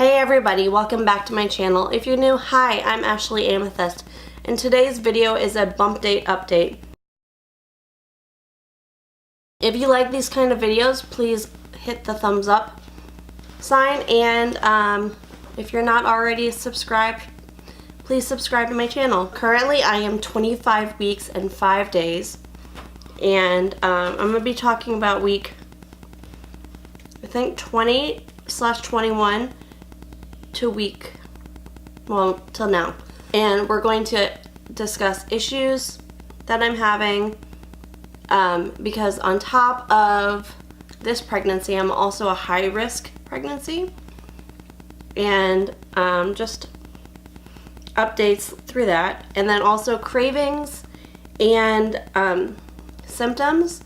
Hey everybody, welcome back to my channel. If you're new, hi, I'm Ashley Amethyst, and today's video is a bump date update. If you like these kind of videos, please hit the thumbs up sign, and if you're not already subscribed, please subscribe to my channel. Currently, I am 25 weeks and 5 days, and I'm going to be talking about week, I think 20/21 to week, well, till now. And we're going to discuss issues that I'm having, because on top of this pregnancy, I'm also a high-risk pregnancy, and just updates through that, and then also cravings and symptoms,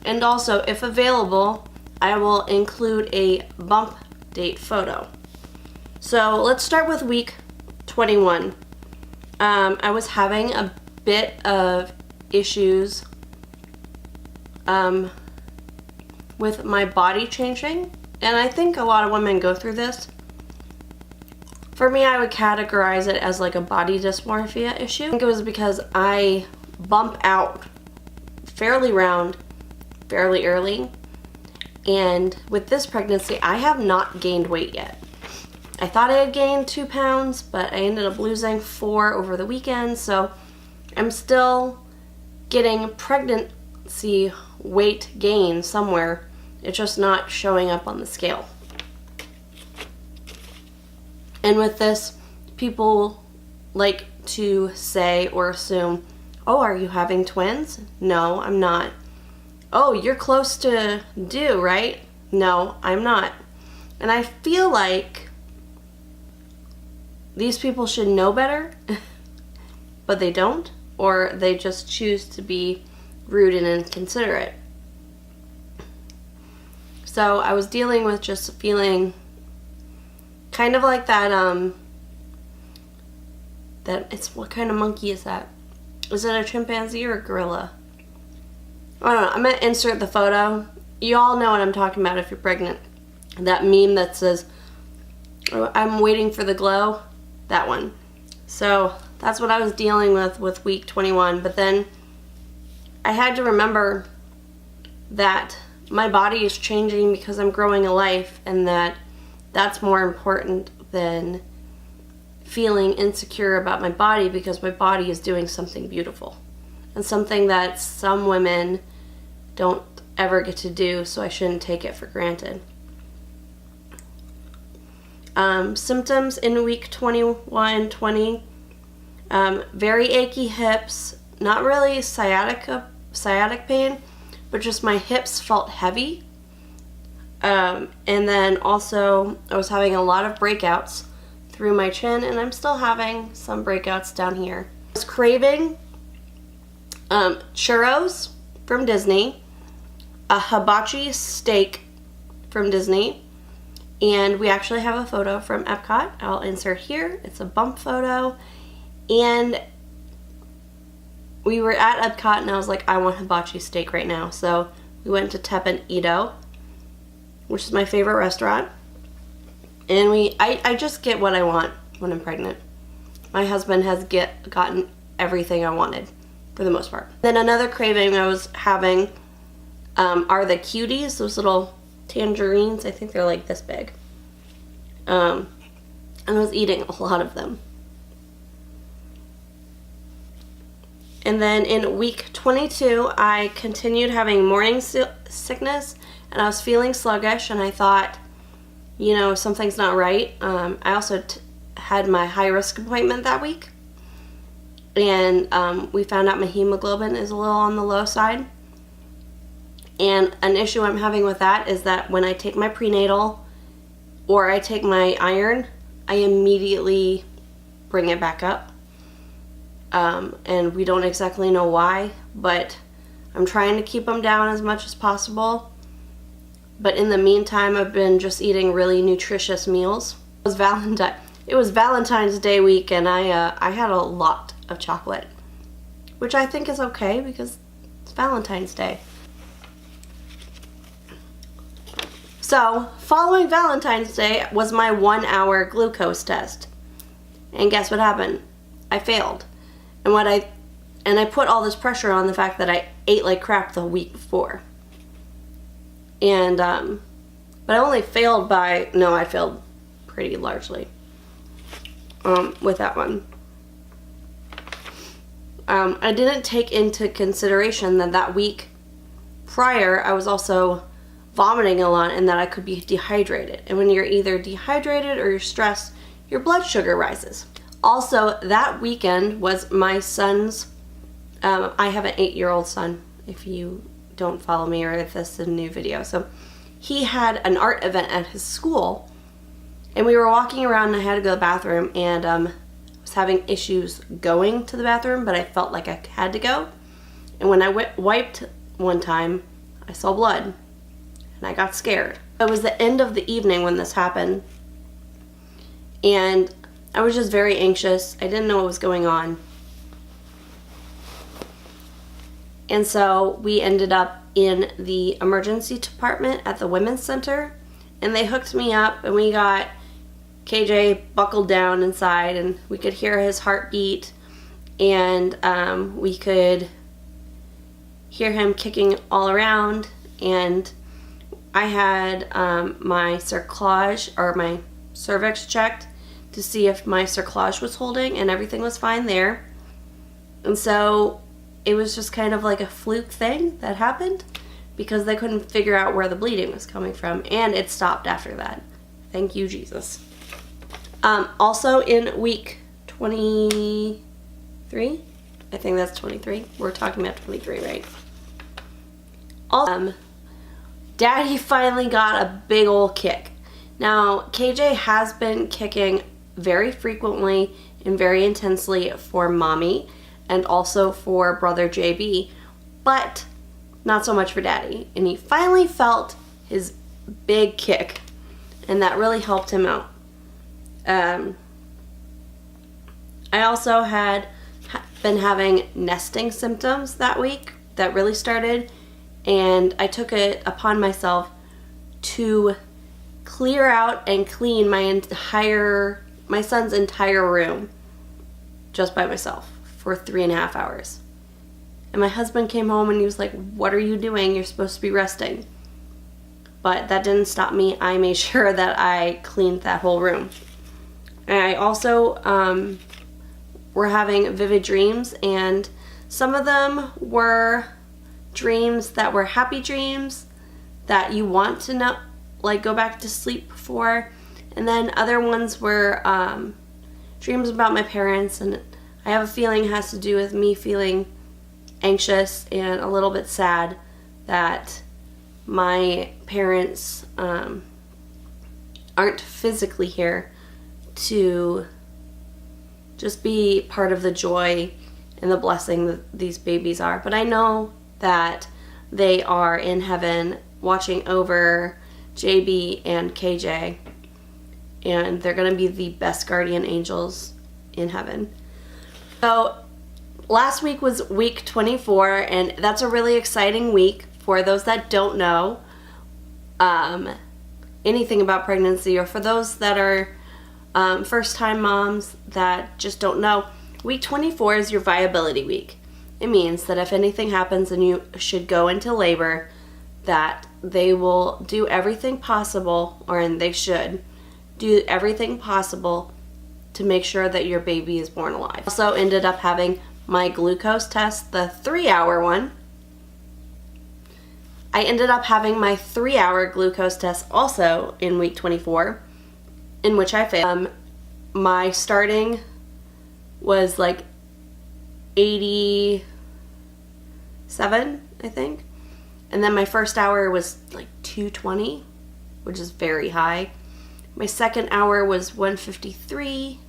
and also, if available, I will include a bump date photo. So let's start with week 21. I was having a bit of issues with my body changing, and I think a lot of women go through this. For me, I would categorize it as like a body dysmorphia issue. I think it was because I bump out fairly round fairly early, and with this pregnancy, I have not gained weight yet. I thought I had gained 2 pounds, but I ended up losing 4 over the weekend, so I'm still getting pregnancy weight gain somewhere. It's just not showing up on the scale. And with this, people like to say or assume, oh, are you having twins? No, I'm not. Oh, you're close to due, right? No, I'm not. And I feel like these people should know better, but they don't, or they just choose to be rude and inconsiderate. So I was dealing with just feeling kind of like that, what kind of monkey is that? Is it a chimpanzee or a gorilla? I don't know. I'm going to insert the photo. You all know what I'm talking about if you're pregnant. That meme that says, I'm waiting for the glow. That one. So that's what I was dealing with week 21. But then I had to remember that my body is changing because I'm growing a life, and that's more important than feeling insecure about my body, because my body is doing something beautiful and something that some women don't ever get to do, so I shouldn't take it for granted. Symptoms in week 21, 20, very achy hips, not really sciatic pain, but just my hips felt heavy. And then also I was having a lot of breakouts through my chin, and I'm still having some breakouts down here. I was craving churros from Disney, a hibachi steak from Disney, and we actually have a photo from Epcot. I'll insert here. It's a bump photo, and we were at Epcot, and I was like, I want hibachi steak right now. So we went to Teppan Edo, which is my favorite restaurant, and I just get what I want when I'm pregnant. My husband has gotten everything I wanted for the most part. Then another craving I was having are the cuties, those little tangerines. I think they're like this big. And I was eating a lot of them. And then in week 22, I continued having morning sickness, and I was feeling sluggish, and I thought, you know, something's not right. I also had my high-risk appointment that week, and we found out my hemoglobin is a little on the low side. And an issue I'm having with that is that when I take my prenatal or I take my iron, I immediately bring it back up. And we don't exactly know why, but I'm trying to keep them down as much as possible. But in the meantime, I've been just eating really nutritious meals. It was Valentine's Day week, and I had a lot of chocolate, which I think is okay because it's Valentine's Day. So, following Valentine's Day was my 1-hour glucose test. And guess what happened? I failed. And I put all this pressure on the fact that I ate like crap the week before. And, but I only failed by, no, I failed pretty largely with that one. I didn't take into consideration that that week prior I was also vomiting a lot and that I could be dehydrated. And when you're either dehydrated or you're stressed, your blood sugar rises. Also, that weekend was my son's, I have an 8-year-old son, if you don't follow me or if this is a new video. So he had an art event at his school, and we were walking around and I had to go to the bathroom, and I was having issues going to the bathroom, but I felt like I had to go. And when I wiped one time, I saw blood, and I got scared. It was the end of the evening when this happened, and I was just very anxious. I didn't know what was going on. And so we ended up in the emergency department at the Women's Center, and they hooked me up, and we got KJ buckled down inside, and we could hear his heartbeat, and we could hear him kicking all around. And I had my cerclage, or my cervix, checked to see if my cerclage was holding, and everything was fine there. And so it was just kind of like a fluke thing that happened because they couldn't figure out where the bleeding was coming from, and it stopped after that. Thank you, Jesus. Also in week 23, I think that's 23. We're talking about 23, right? Daddy finally got a big old kick. Now, KJ has been kicking very frequently and very intensely for mommy and also for brother JB, but not so much for daddy. And he finally felt his big kick, and that really helped him out. I also had been having nesting symptoms that week that really started, and I took it upon myself to clear out and clean my son's entire room just by myself for 3.5 hours. And my husband came home and he was like, "What are you doing? You're supposed to be resting." But that didn't stop me. I made sure that I cleaned that whole room. And I also were having vivid dreams, and some of them were dreams that were happy dreams that you want to know, like go back to sleep for, and then other ones were dreams about my parents, and I have a feeling it has to do with me feeling anxious and a little bit sad that my parents aren't physically here to just be part of the joy and the blessing that these babies are. But I know that they are in heaven watching over JB and KJ, and they're going to be the best guardian angels in heaven. So last week was week 24, and that's a really exciting week. For those that don't know anything about pregnancy, or for those that are first-time moms that just don't know, week 24 is your viability week. It means that if anything happens and you should go into labor, that they will do everything possible, and they should do everything possible to make sure that your baby is born alive. Also ended up having my glucose test, the 3-hour one. I ended up having my 3-hour glucose test also in week 24, in which I failed. My starting was like 87, I think. And then my first hour was like 220, which is very high. My second hour was 153.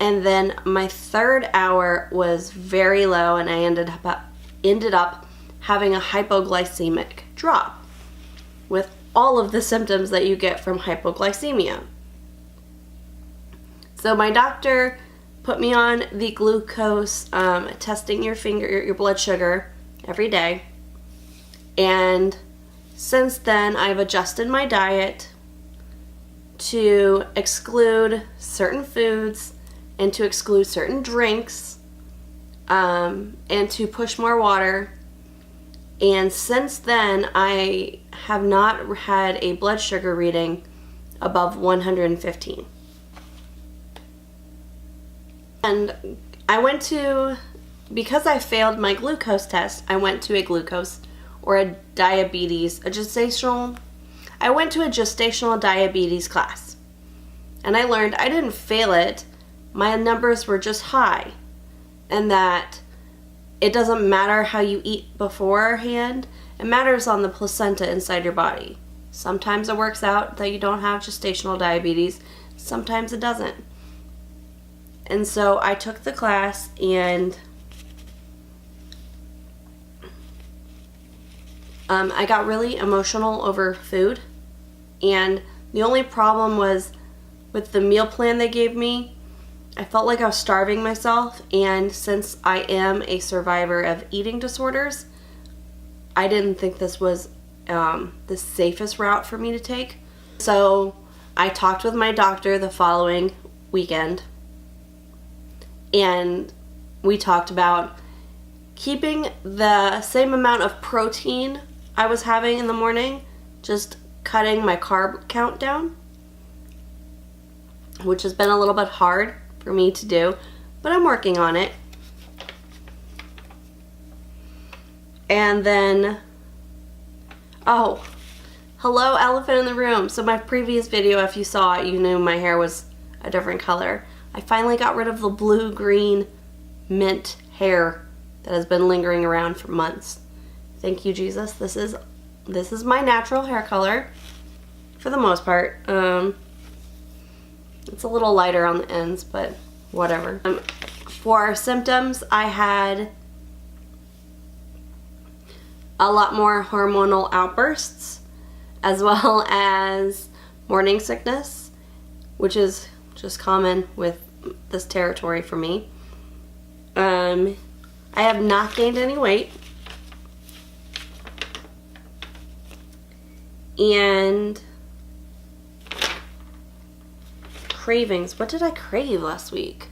And then my third hour was very low, and I ended up having a hypoglycemic drop with all of the symptoms that you get from hypoglycemia. So my doctor put me on the glucose, testing your blood sugar every day. And since then, I've adjusted my diet to exclude certain foods and to exclude certain drinks, and to push more water. And since then, I have not had a blood sugar reading above 115. And I went to, because I failed my glucose test, I went to a glucose or a diabetes, I went to a gestational diabetes class. And I learned I didn't fail it, my numbers were just high. And that it doesn't matter how you eat beforehand, it matters on the placenta inside your body. Sometimes it works out that you don't have gestational diabetes, sometimes it doesn't. And so I took the class, and I got really emotional over food. And the only problem was with the meal plan they gave me, I felt like I was starving myself, and since I am a survivor of eating disorders, I didn't think this was the safest route for me to take. So I talked with my doctor the following weekend, and we talked about keeping the same amount of protein I was having in the morning, just cutting my carb count down, which has been a little bit hard for me to do, but I'm working on it. And then, oh, hello elephant in the room. So my previous video, if you saw it, you knew my hair was a different color. I finally got rid of the blue-green mint hair that has been lingering around for months. Thank you, Jesus. This is my natural hair color for the most part. It's a little lighter on the ends, but whatever. For symptoms, I had a lot more hormonal outbursts, as well as morning sickness, which is just common with this territory for me. I have not gained any weight. And cravings. What did I crave last week?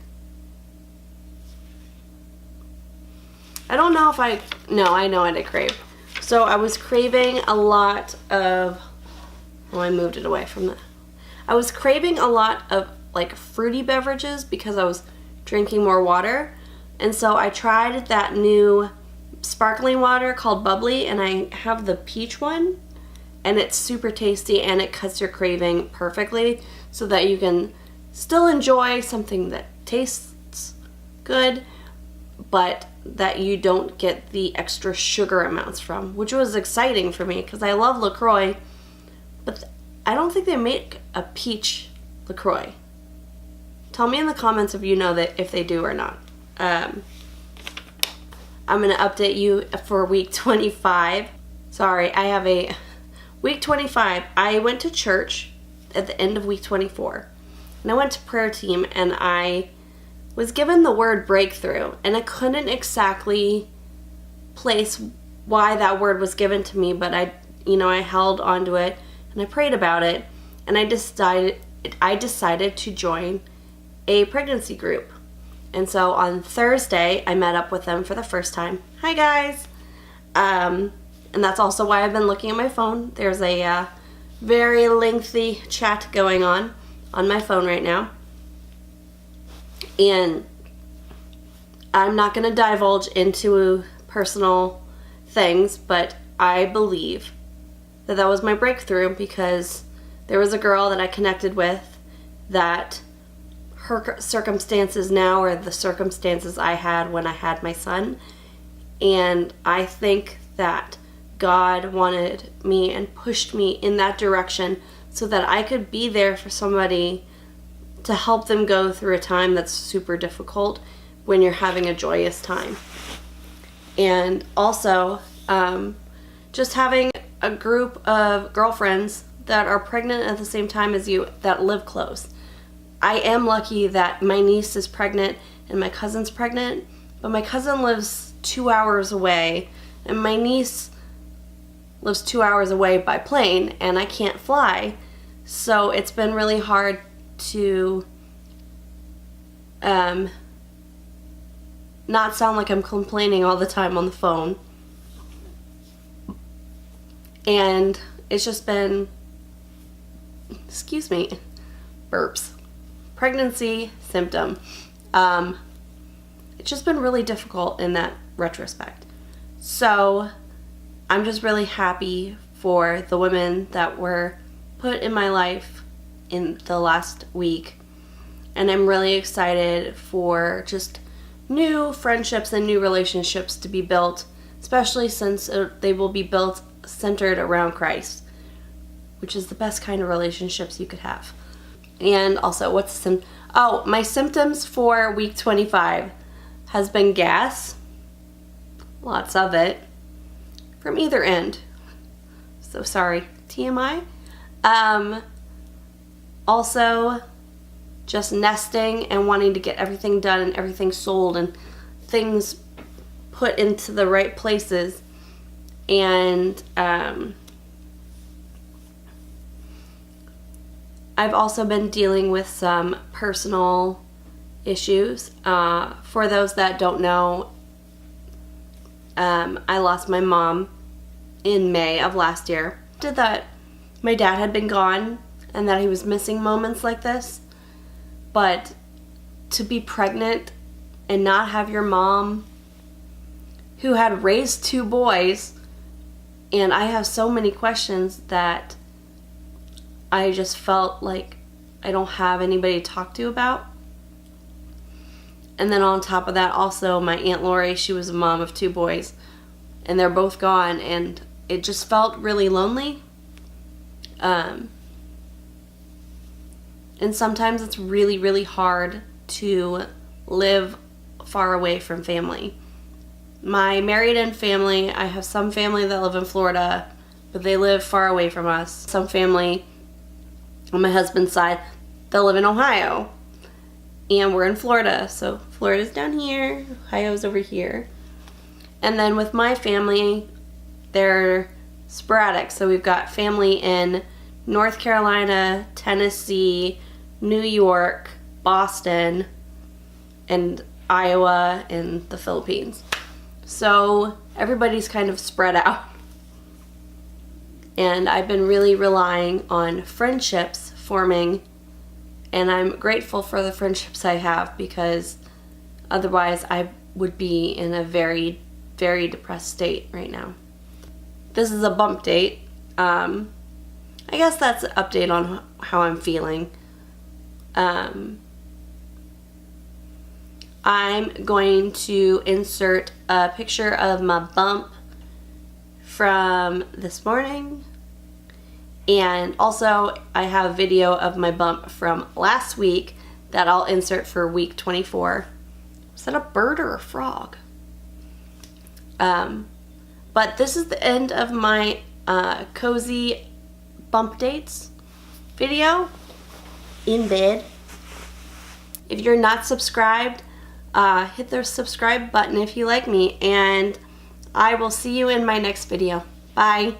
I don't know if I know I did crave. So I was craving a lot of, I moved it away from I was craving a lot of like fruity beverages because I was drinking more water. And so I tried that new sparkling water called Bubbly, and I have the peach one, and it's super tasty, and it cuts your craving perfectly so that you can still enjoy something that tastes good, but that you don't get the extra sugar amounts from, which was exciting for me because I love LaCroix, but I don't think they make a peach LaCroix. Tell me in the comments if you know that, if they do or not. I'm going to update you for week 25. Sorry, I have a week 25. I went to church at the end of week 24. And I went to prayer team, and I was given the word breakthrough, and I couldn't exactly place why that word was given to me, but I held onto it and I prayed about it, and I decided to join a pregnancy group. And so on Thursday, I met up with them for the first time. Hi guys! And that's also why I've been looking at my phone. There's a very lengthy chat going on my phone right now. And I'm not going to divulge into personal things, but I believe that that was my breakthrough, because there was a girl that I connected with that her circumstances now are the circumstances I had when I had my son. And I think that God wanted me and pushed me in that direction so that I could be there for somebody to help them go through a time that's super difficult when you're having a joyous time. And also, just having a group of girlfriends that are pregnant at the same time as you, that live close. I am lucky that my niece is pregnant and my cousin's pregnant, but my cousin lives 2 hours away, and my niece lives 2 hours away by plane, and I can't fly. So it's been really hard to not sound like I'm complaining all the time on the phone. And it's just been, excuse me, burps. Pregnancy symptom. It's just been really difficult in that retrospect. So I'm just really happy for the women that were put in my life in the last week. And I'm really excited for just new friendships and new relationships to be built, especially since they will be built centered around Christ, which is the best kind of relationships you could have. And also, my symptoms for week 25 has been gas, lots of it, from either end. So sorry, TMI. Also, just nesting and wanting to get everything done and everything sold and things put into the right places. And I've also been dealing with some personal issues. For those that don't know, I lost my mom in May of last year. Did that my dad had been gone and that he was missing moments like this. But to be pregnant and not have your mom, who had raised 2 boys, and I have so many questions that I just felt like I don't have anybody to talk to about. And then on top of that, also my Aunt Lori, she was a mom of 2 boys, and they're both gone, and it just felt really lonely. And sometimes it's really, really hard to live far away from family. My married-in family, I have some family that live in Florida, but they live far away from us. Some family on my husband's side, they live in Ohio. And we're in Florida, so Florida's down here, Ohio's over here. And then with my family, they're sporadic. So we've got family in North Carolina, Tennessee, New York, Boston, and Iowa, and the Philippines. So everybody's kind of spread out. And I've been really relying on friendships forming, and I'm grateful for the friendships I have, because otherwise I would be in a very, very depressed state right now. This is a bump date. I guess that's an update on how I'm feeling. I'm going to insert a picture of my bump from this morning, and also I have a video of my bump from last week that I'll insert for week 24. Is that a bird or a frog? But this is the end of my Cozy Bumpdates video in bed. If you're not subscribed, hit the subscribe button if you like me, and I will see you in my next video. Bye.